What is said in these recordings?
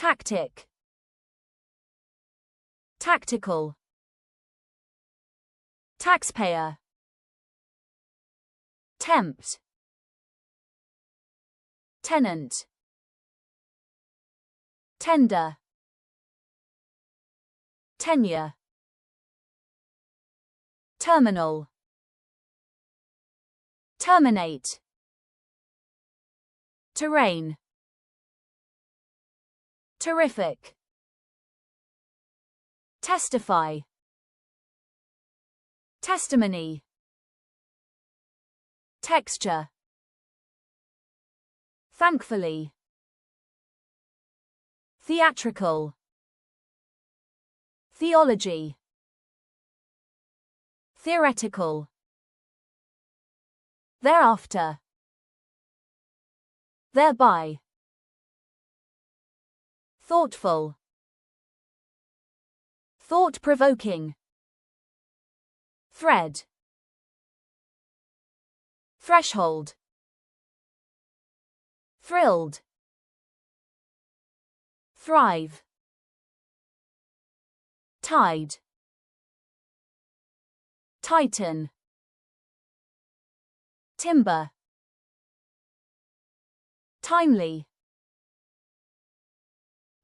Tactic. Tactical. Taxpayer. Tempt. Tenant. Tender. Tenure. Terminal. Terminate. Terrain. Terrific. Testify. Testimony. Texture. Thankfully. Theatrical. Theology. Theoretical. Thereafter. Thereby. Thoughtful. Thought-provoking. Thread. Threshold. Thrilled. Thrive. Tide. Titan. Timber. Timely.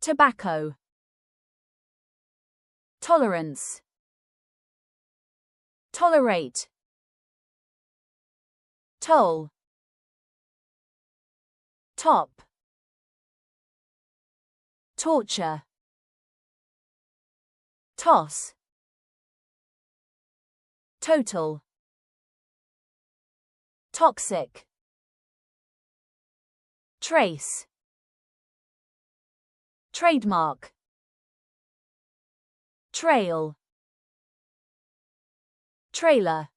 Tobacco. Tolerance. Tolerate. Toll. Top. Torture. Toss. Total. Toxic. Trace. Trademark. Trail. Trailer.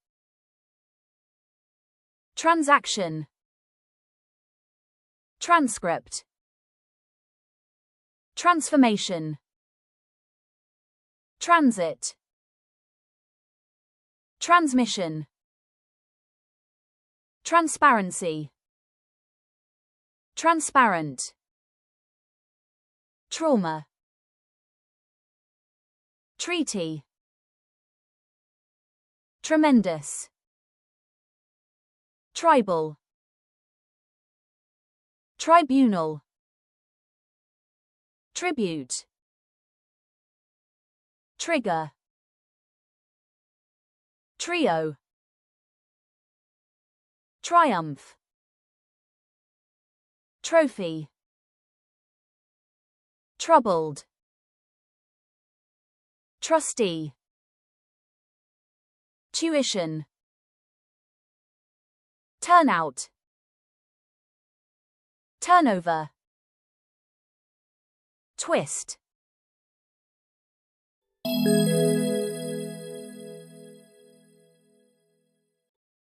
Transaction. Transcript. Transformation. Transit. Transmission. Transparency. Transparent. Trauma. Treaty. Tremendous. Tribal. Tribunal. Tribute. Trigger. Trio. Triumph. Trophy. Troubled. Trustee. Tuition. Turnout. Turnover. Twist.